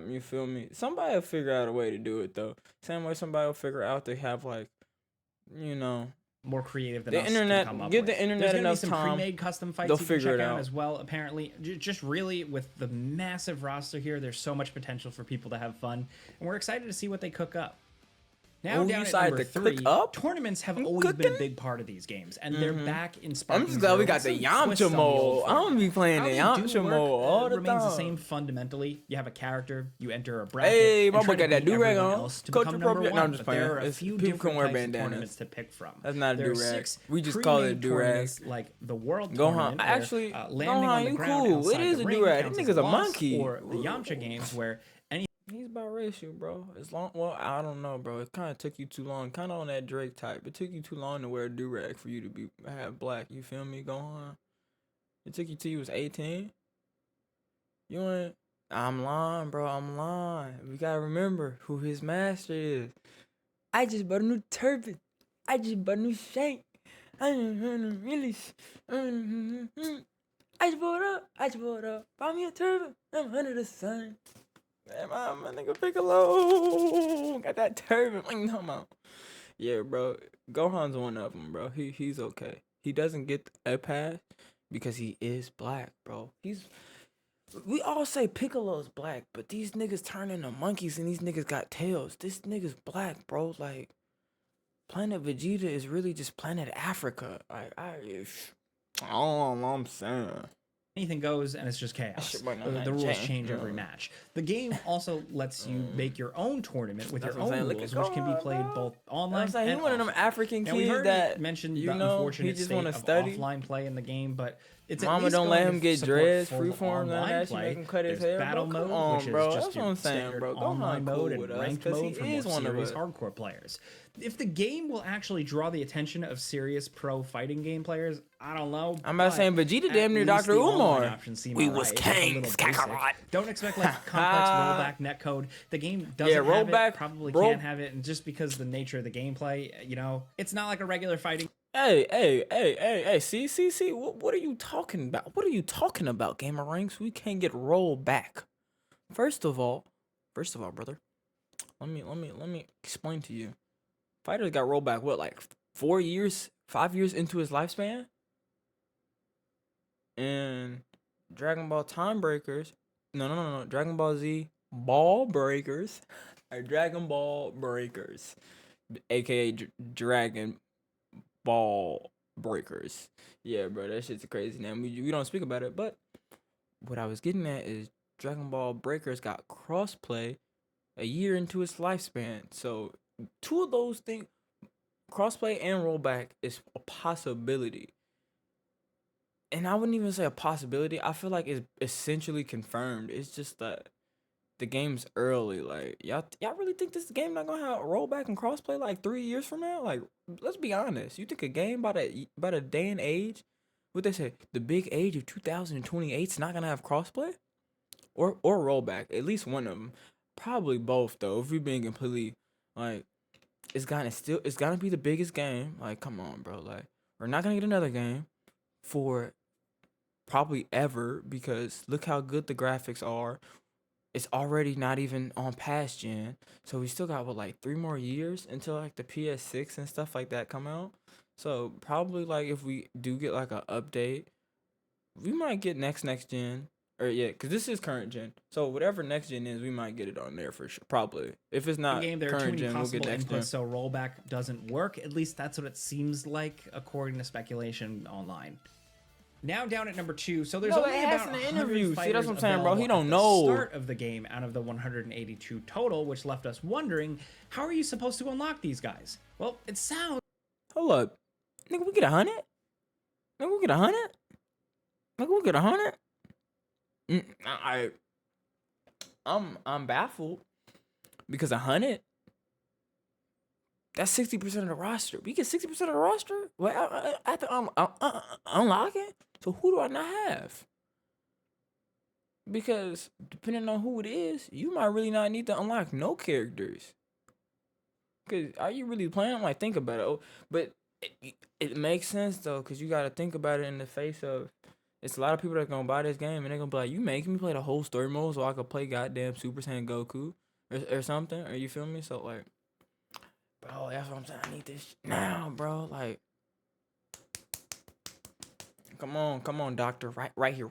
you feel me? Somebody will figure out a way to do it though. Same way somebody will figure out they have like, More creative than The us internet- can come up give the with. internet There's gonna enough be some time, pre-made custom fights they'll you can figure check it out out. as well. Apparently, just really with the massive roster here, there's so much potential for people to have fun, and we're excited to see what they cook up. Now Ooh, down you at decided number to cook 3, up? tournaments have You always been a cooking? big part of these games, and they're back in I'm Sparking just glad Zero we with got the some twists Yamcha on the old mode. I don't format. be playing How the they do Yamcha work mode all the remains the time. same fundamentally. You have a character, you enter a bracket, Hey, my and boy try to got that beat do rag everyone on. else to Culture become number appropriate. No, I'm 1. just But there playing. are a It's, few people can different wear types of bandanas. tournaments to pick from. That's not a There are do rag. 6 We just call it pre-made a do rag. tournaments like the World Gohan, Tournament, where actually, landing on Gohan, the you ground cool. It outside is the a ring do rag. counts This as nigga's a loss, monkey. or the Yamcha games where He's biracial, bro. As long, well, I don't know, bro. It kind of took you too long. Kind of on that Drake type. It took you too long to wear a do rag for you to have black. You feel me, Gohan? It took you till you was 18. You ain't. I'm lying, bro. I'm lying. We gotta remember who his master is. I just bought a new turban. I just bought a new shank. I just really. I just bought up. I just bought up. Buy me a turban. I'm under the sun. Man, my nigga Piccolo got that turban. What you talking about? Yeah, bro. Gohan's one of them, bro. He's okay. He doesn't get a pass because he is black, bro. We all say Piccolo's black, but these niggas turn into monkeys and these niggas got tails. This nigga's black, bro. Like, Planet Vegeta is really just Planet Africa. All I'm saying. anything goes and it's just chaos. shit might not The rules change. change every match. The game also lets you make your own tournament with That's your what I'm own saying. Look rules, at which can be Gohan, played bro. both I'm online saying he and one of them offline. African Now, we've kids already that mentioned you the know he unfortunate just state want of to study. offline play in the game, but it's at Mama least don't let going him to get support dreads, full freeform, none of online that. She play. make him cut his There's hair, battle bro. Come mode, on, which bro. is just That's what your I'm saying, standard bro. online Gohan cool mode, and with us ranked because mode for he more is one of serious us. hardcore players. If the game will actually draw the attention of serious pro fighting game players, I don't know. I'm not but saying Vegeta at damn near least Dr. the online Umar. options seem We alright. was It's a little kings, basic. Kakarot. Don't expect like complex rollback netcode. The game doesn't have rollback, it, probably bro. can't have it, and just because the nature of the gameplay, you know, it's not like a regular fighting. Hey. See. What are you talking about? What are you talking about, Gamer Ranks? We can't get rolled back. First of all, brother, let me explain to you. Fighter got rolled back, what, like 4 years, 5 years into his lifespan? And Dragon Ball Time Breakers, no, Dragon Ball Z Ball Breakers, or Dragon Ball Breakers, aka Dragon Ball Breakers. Yeah, bro, that shit's a crazy name. We don't speak about it, but what I was getting at is Dragon Ball Breakers got crossplay a year into its lifespan. So two of those things, crossplay and rollback, is a possibility. And I wouldn't even say a possibility. I feel like it's essentially confirmed. It's just that the game's early. Like, y'all really think this game not gonna have rollback and crossplay like 3 years from now? Like, let's be honest. You think a game by the day and age, what they say, the big age of 2028 is not gonna have crossplay or rollback? At least one of them. Probably both though. If we're being completely like, it's gonna be the biggest game. Like, come on, bro. Like, we're not gonna get another game for probably ever, because look how good the graphics are. It's already not even on past gen, so we still got what, like 3 more years until like the PS6 and stuff like that come out. So probably like if we do get like an update, we might get next gen. Or yeah, because this is current gen. So whatever next gen is, we might get it on there for sure. Probably. If it's not Game, there are too current many gen, we'll possible get next gen. inputs, so rollback doesn't work. At least that's what it seems like, according to speculation online. Now down at number 2, so there's No, only it about has in the 100 interview. See, that's what I'm fighters saying, bro. He available don't at know. the start of the game out of the 182 total, which left us wondering, how are you supposed to unlock these guys? Well, it sounds... Hold up. Nigga, we get 100? Nigga, we get 100? Nigga, we get 100? I'm baffled, because 100, that's 60% of the roster. We get 60% of the roster? Well, I have to unlock it? So who do I not have? Because depending on who it is, you might really not need to unlock no characters. Because are you really playing? Like, think about it. Oh, but it makes sense, though, because you got to think about it in the face of, it's a lot of people that going to buy this game, and they're going to be like, you making me play the whole story mode so I could play goddamn Super Saiyan Goku or something? Or you feel me? So, like, bro, that's what I'm saying. I need this now, bro. Like, Come on, doctor. Right here,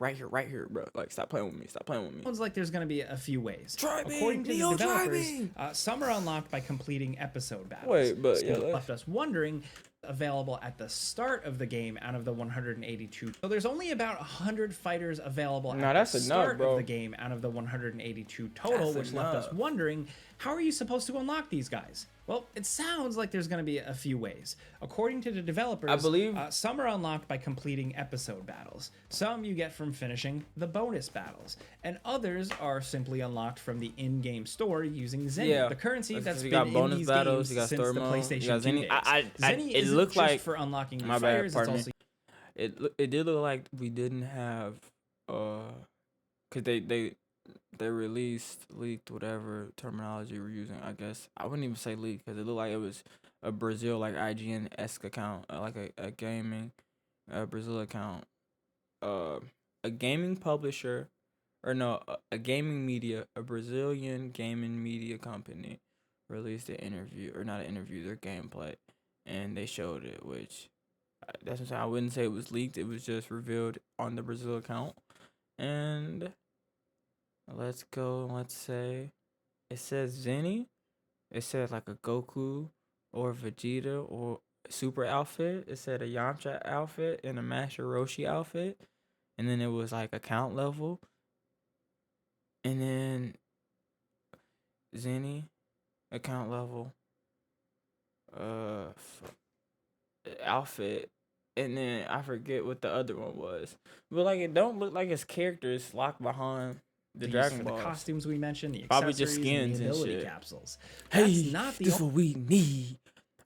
bro. Like, stop playing with me. Stop playing with me. Sounds like there's going to be a few ways. Try me, According to the Neo, try developers, me. some are unlocked by completing episode battles. Wait, but so yeah, it left us wondering. Available at the start of the game out of the 182. So there's only about 100 fighters available at that's the enough, start bro. of the game out of the 182 total, That's which left us enough. wondering, how are you supposed to unlock these guys? Well, it sounds like there's going to be a few ways. According to the developers, I believe some are unlocked by completing episode battles. Some you get from finishing the bonus battles, and others are simply unlocked from the in-game store using Zenny, Yeah, the currency that's you been got in bonus these battles, games you got since story the mode, you PlayStation got 2 Zenny. days. Zenny it isn't looked just like for unlocking new my bad, fighters, it's pardon me. also It did look like we didn't have cause they released leaked whatever terminology we're using. I guess I wouldn't even say leaked because it looked like it was a Brazil like IGN-esque account, like a gaming Brazil account, a gaming publisher, or no, a gaming media, a Brazilian gaming media company released an interview, or not an interview, their gameplay, and they showed it, which that's what I'm saying. I wouldn't say it was leaked. It was just revealed on the Brazil account. And let's go. Let's say it says Zenny. It said like a Goku or Vegeta or Super outfit. It said a Yamcha outfit and a Master Roshi outfit. And then it was like account level. And then Zenny account level. Outfit. And then I forget what the other one was. But like it don't look like his character is locked behind the Dragon for Ball. the costumes we mentioned, the Probably accessories, just skins and and the ability shit. capsules. That's Hey, not the this what we need.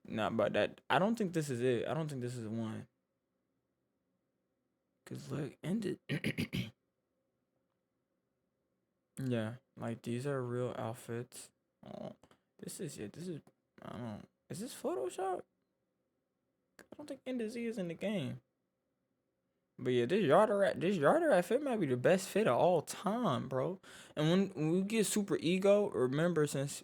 Nah, but that I don't think this is it. I don't think this is the one. Cause look, ended. Yeah, like these are real outfits. Oh, this is it. This is I don't. Is this Photoshop? I don't think NDZ is in the game. But yeah, this Yarder outfit might be the best fit of all time, bro. And when we get Super Ego, remember since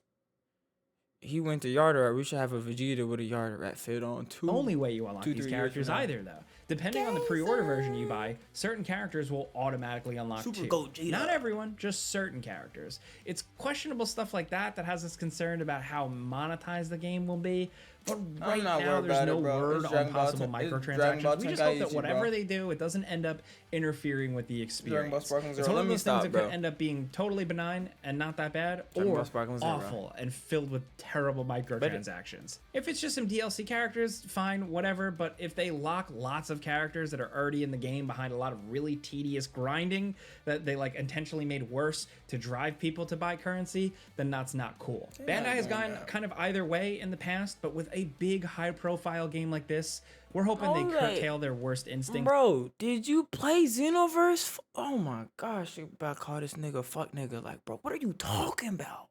he went to Yarder, we should have a Vegeta with a Yarder outfit on too. only way you unlock 2-3 these years characters from now. either, though. Depending on the pre-order version you buy, certain characters will automatically unlock Super too. Gogeta. Not everyone, just certain characters. It's questionable stuff like that that has us concerned about how monetized the game will be. But right not now, worried there's about no it, bro. word It's on Dragon Ball possible Ten- it's Dragon Ball microtransactions. We just hope that Tenkaichi, whatever bro. they do, it doesn't end up interfering with the Dragon Ball experience. Sparkling It's Zero. one Let of me those stop, things that bro. could end up being totally benign and not that bad, Dragon Ball or Sparkling Zero. awful and filled with terrible microtransactions. If it's just some DLC characters, fine, whatever. But if they lock lots of characters that are already in the game behind a lot of really tedious grinding that they like intentionally made worse to drive people to buy currency, then that's not cool. Bandai has gone kind of either way in the past, but with a big high-profile game like this, we're hoping they Hold it. curtail their worst instincts. Bro, did you play Xenoverse? Oh my gosh, you about to call this nigga fuck nigga. Like, bro, what are you talking about?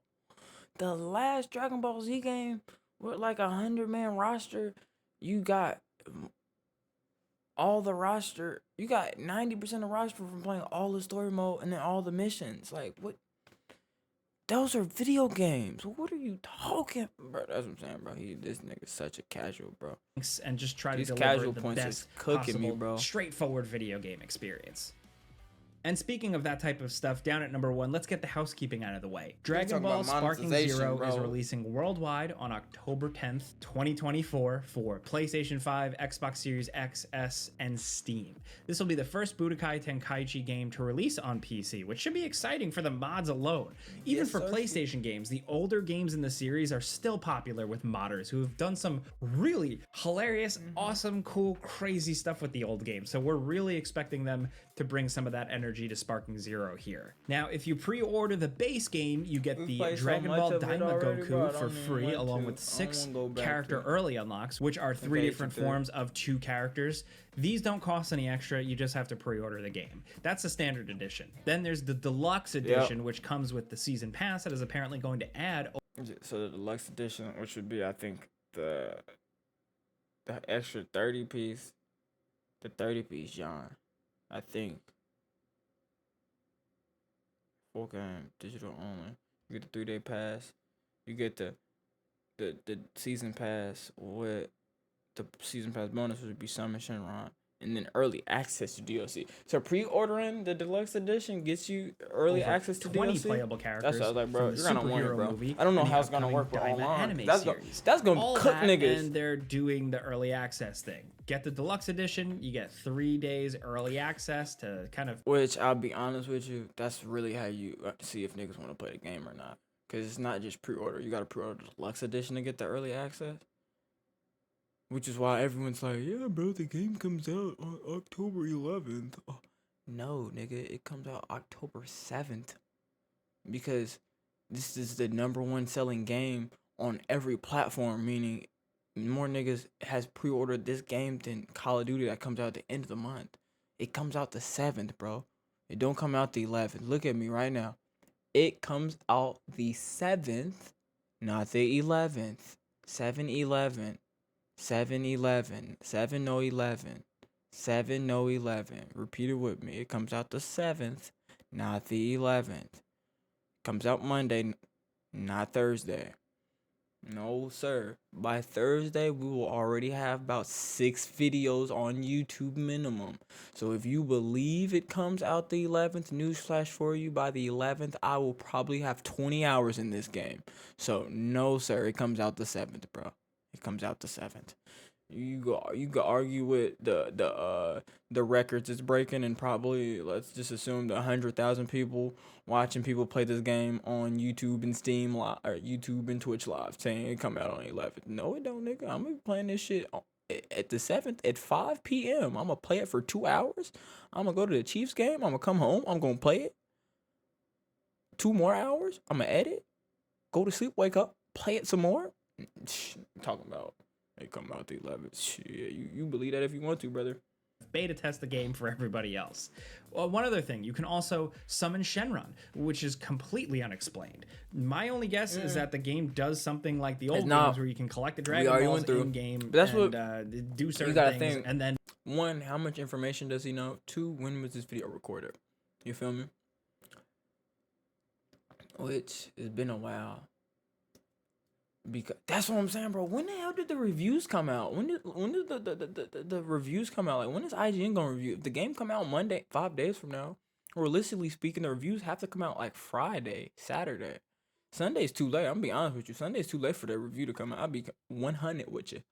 The last Dragon Ball Z game with like 100-man roster, you got all the roster. You got 90% of roster from playing all the story mode and then all the missions. Like, what? Those are video games. What are you talking, bro? That's what I'm saying, bro. This nigga's such a casual, bro. And just try These to deliver casual the points is best cooking me, possible, bro. straightforward video game experience. And speaking of that type of stuff, down at number 1, let's get the housekeeping out of the way. Dragon talking Ball about Sparking monetization, Zero is bro. releasing worldwide on October 10th, 2024 for PlayStation 5, Xbox Series X, S, and Steam. This will be the first Budokai Tenkaichi game to release on PC, which should be exciting for the mods alone. Even Yes, for sir. PlayStation games, the older games in the series are still popular with modders who have done some really hilarious, awesome, cool, crazy stuff with the old games. So we're really expecting them to bring some of that energy to Sparking Zero here. Now, if you pre-order the base game, you get the played so Dragon much Ball of it Daima already, bro, I Goku for don't even free, want along to. with I 6 don't wanna go back character to- early unlocks, which are 3 Okay, different so there- forms of 2 characters. These don't cost any extra, you just have to pre-order the game. That's the standard edition. Then there's the deluxe edition, which comes with the season pass that is apparently going to add So the deluxe edition, which would be, I think, the extra 30-piece, the 30-piece John, I think. Full game, digital only. You get the 3-day pass. You get the season pass with the season pass bonus, which would be Summon Shenron. and then early access to DLC. So pre-ordering the deluxe edition gets you early over access to 20 DLC. playable That's what I characters was like, bro. from the You're gonna want it, superhero bro. movie I don't know and the how it's gonna upcoming work with Daima online. anime That's series. gonna All cook that, niggas. and they're doing the early access thing. Get the deluxe edition, you get 3 days early access to kind of Which I'll be honest with you, that's really how you see if niggas want to play the game or not. Cause it's not just pre-order. You gotta pre-order the deluxe edition to get the early access. Which is why everyone's like, yeah, bro, the game comes out on October 11th. Oh, no, nigga, it comes out October 7th. Because this is the #1 selling game on every platform, meaning more niggas has pre-ordered this game than Call of Duty that comes out at the end of the month. It comes out the 7th, bro. It don't come out the 11th. Look at me right now. It comes out the 7th, not the 11th. 7/11. 7/11. 7/11. 7/11. Repeat it with me. It comes out the 7th, not the 11th. Comes out Monday, not Thursday. No, sir. By Thursday, we will already have about 6 videos on YouTube minimum. So if you believe it comes out the 11th, newsflash for you, by the 11th, I will probably have 20 hours in this game. So no, sir, it comes out the 7th, bro. It comes out the 7th. You go argue with the records it's breaking, and probably let's just assume the 100,000 people watching people play this game on YouTube and Steam live, or YouTube and Twitch live, saying it come out on the 11th. No, it don't, nigga. I'm gonna be playing this shit at the 7th at 5 p.m. I'm gonna play it for 2 hours. I'm gonna go to the Chiefs game. I'm gonna come home. I'm gonna play it 2 more hours. I'm gonna edit, go to sleep, wake up, play it some more. Talking about they come out the 11th. Shit, you believe that if you want to, brother. beta test the game for everybody else. Well, one other thing, you can also summon Shenron, which is completely unexplained. My only guess is that the game does something like the old games where you can collect the Dragon Balls in game and do certain things, think, and then 1, how much information does he know? 2, when was this video recorded? You feel me? Which has been a while. Because that's what I'm saying, bro. When the hell did the reviews come out? When did the reviews come out? Like, when is IGN gonna review? If the game come out Monday, 5 days from now, realistically speaking, the reviews have to come out like Friday, Saturday. Sunday's too late. I'm gonna be honest with you. Sunday's too late for the review to come out. I'll be 100 with you.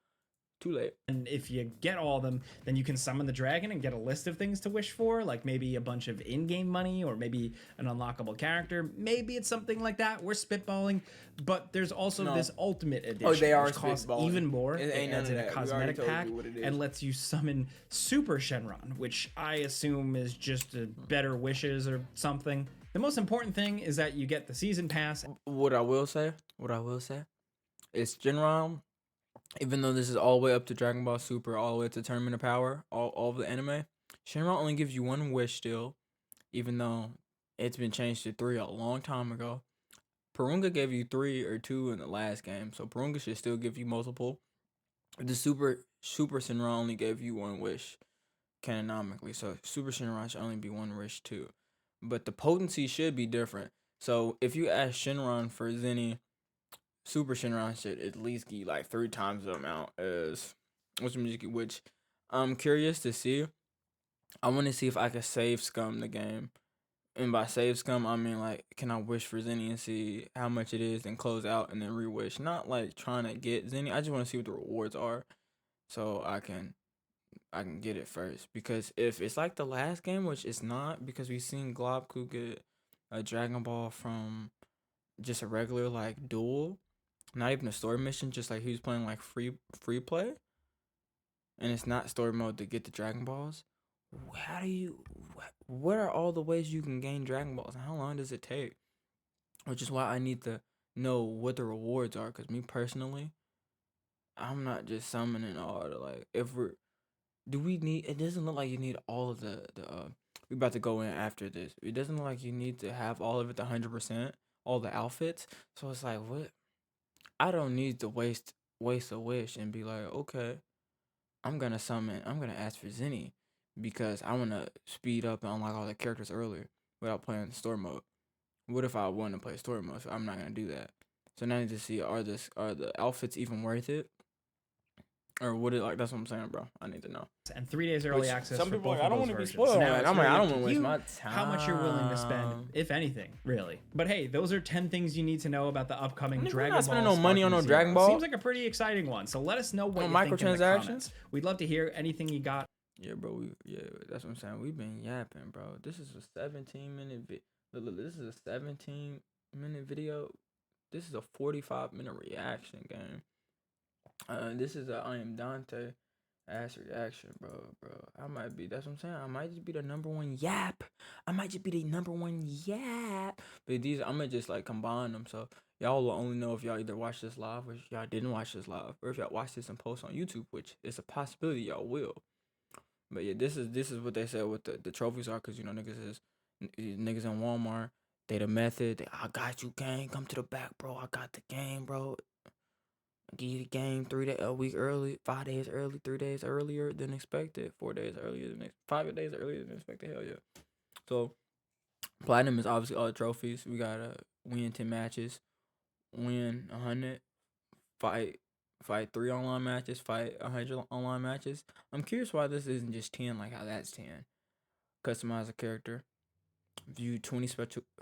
Too late. And if you get all of them, then you can summon the dragon and get a list of things to wish for, like maybe a bunch of in-game money or maybe an unlockable character. Maybe it's something like that. We're spitballing, but there's also this ultimate edition, which costs even more. It adds in a cosmetic pack and lets you summon Super Shenron, which I assume is just a better wishes or something. The most important thing is that you get the season pass. What I will say, is Shenron, even though this is all the way up to Dragon Ball Super, all the way to Tournament of Power, all of the anime, Shenron only gives you 1 wish still, even though it's been changed to 3 a long time ago. Porunga gave you 3 or 2 in the last game, so Porunga should still give you multiple. The Super Shenron only gave you 1 wish, canonically, so Super Shenron should only be 1 wish too. But the potency should be different. So if you ask Shenron for Zenny, Super Shenron should at least give like 3 times the amount as which I'm curious to see. I want to see if I can save scum the game. And by save scum, I mean like, can I wish for Zenny and see how much it is and close out and then re-wish? Not like trying to get Zenny. I just want to see what the rewards are, so I can get it first. Because if it's like the last game, which it's not, because we've seen Globku get a Dragon Ball from just a regular like duel, not even a story mission, just like he was playing like free play, and it's not story mode to get the Dragon Balls. How do you? What are all the ways you can gain Dragon Balls, and how long does it take? Which is why I need to know what the rewards are. Cause me personally, I'm not just summoning all the like. If we're, do we need? It doesn't look like you need all of the. We about to go in after this. It doesn't look like you need to have all of it 100%, all the outfits. So it's like, what? I don't need to waste a wish and be like, okay, I'm gonna ask for Zenny because I wanna speed up and unlock all the characters earlier without playing story mode. What if I want to play story mode? So I'm not gonna do that. So now I need to see, are the outfits even worth it? Or would it like? That's what I'm saying, bro. I need to know. and 3 days early Which access some for people are both like, I of don't those want to be versions. spoiled. Now And it's I'm like, really I up don't to want to waste you my time. how much you're willing to spend, if anything, really. But hey, those are 10 things you need to know about the upcoming Nigga, we're Dragon not Ball spending no money on Sparkling no Dragon Zero. Ball. Seems like a pretty exciting one. So let us know what On you think in the microtransactions? comments. We'd love to hear anything you got. Yeah, bro. That's what I'm saying. We've been yapping, bro. This is a 17-minute look, this is a 17-minute video. This is a 45-minute reaction game. This is a I am Dante ass reaction, bro. I might be. That's what I'm saying. I might just be the number one yap. I might just be the number one yap. But these, I'm gonna just like combine them. So y'all will only know if y'all either watch this live or if y'all didn't watch this live, or if y'all watch this and post on YouTube, which is a possibility y'all will. But yeah, this is what they said what the trophies are, cause you know niggas in Walmart. They the method. I got you, gang. Come to the back, bro. I got the game, bro. Give you the game a week early, 5 days early, 3 days earlier than expected, 4 days earlier than 5 days earlier than expected. Hell yeah! So platinum is obviously all the trophies. We gotta win 10 matches, win 100, fight 3 online matches, fight 100 online matches. I'm curious why this isn't just 10 like how that's 10. Customize a character. View 20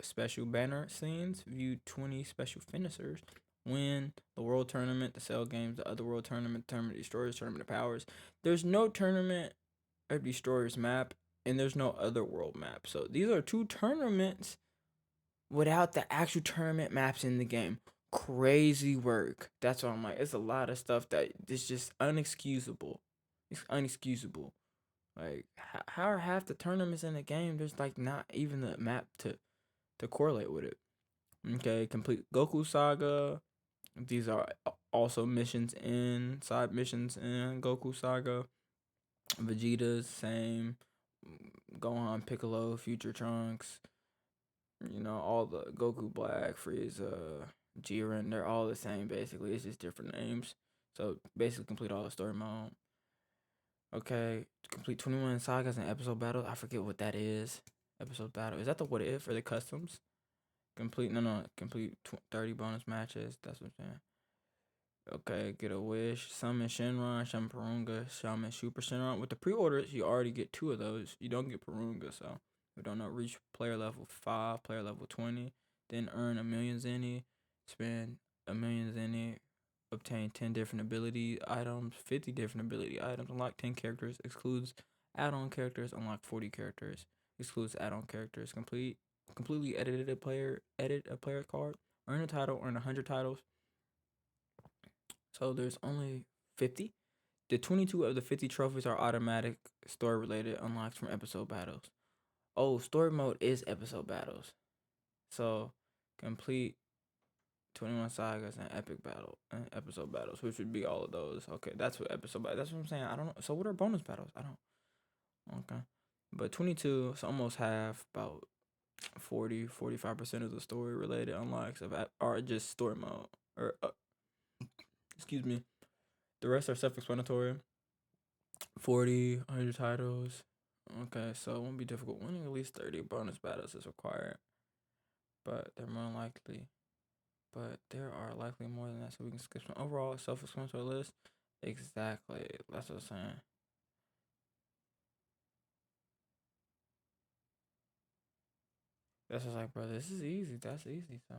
special banner scenes. View 20 special finishers. Win the world tournament, the cell games, the other world tournament, tournament of destroyers, tournament of powers. There's no tournament of destroyers map, and there's no other world map. So these are 2 tournaments without the actual tournament maps in the game. Crazy work. That's why I'm like, it's a lot of stuff that is just unexcusable. It's unexcusable. Like, how are half the tournaments in the game? There's like not even a map to correlate with it. Okay, complete Goku Saga. These are also side missions in Goku Saga. Vegeta's same. Gohan, Piccolo, Future Trunks. You know, all the Goku Black, Frieza, Jiren, they're all the same basically. It's just different names. So basically complete all the story mode. Okay, complete 21 sagas and episode battles. I forget what that is. Episode battle. Is that the what if or the customs? Complete 30 bonus matches. That's what I'm saying. Okay, get a wish. Summon Shenron, Summon Purunga, Summon Super Shenron. With the pre-orders, you already get 2 of those. You don't get Purunga, so we don't know. Reach player level 5, player level 20. Then earn 1,000,000 Zenny. Spend 1,000,000 Zenny. Obtain 10 different ability items, 50 different ability items. Unlock 10 characters. Excludes add-on characters. Unlock 40 characters. Excludes add-on characters. Completely edit a player card. Earn a title. Earn 100 titles. So there's only 50. The 22 of the 50 trophies are automatic story related unlocks from episode battles. Oh, story mode is episode battles. So complete 21 sagas and episode battles, which would be all of those. Okay, that's what that's what I'm saying. I don't know. So what are bonus battles? I don't. Okay. But 22, so almost half, about 45% of the story related unlocks are just story mode. Or excuse me. The rest are self-explanatory. 40, 100 titles. Okay, so it won't be difficult. Winning at least 30 bonus battles is required. But they're more likely. But there are likely more than that, so we can skip some overall self-explanatory list. Exactly. That's what I'm saying. That's what's like, bro, this is easy. That's easy. So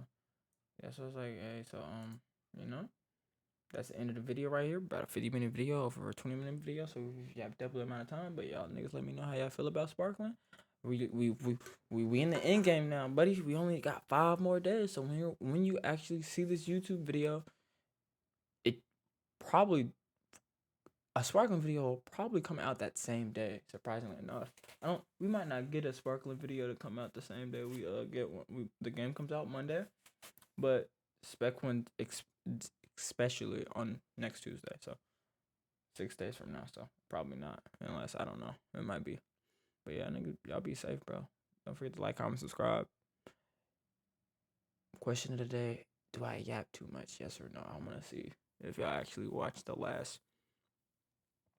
that's what's like, hey, so you know, that's the end of the video right here. About a 50-minute video over a 20-minute video. So you have double the amount of time. But y'all niggas let me know how y'all feel about Sparkling. We in the end game now, buddy. We only got 5 more days. So when you actually see this YouTube video, it probably a Sparkling video will probably come out that same day. Surprisingly enough, we might not get a Sparkling video to come out the same day we get one. The game comes out Monday, but Spec one especially on next Tuesday. So 6 days from now. So probably not, unless I don't know. It might be, but yeah, nigga, y'all be safe, bro. Don't forget to like, comment, subscribe. Question of the day: do I yap too much? Yes or no? I want to see if y'all actually watched the last.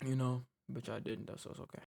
But y'all didn't though, so it's okay.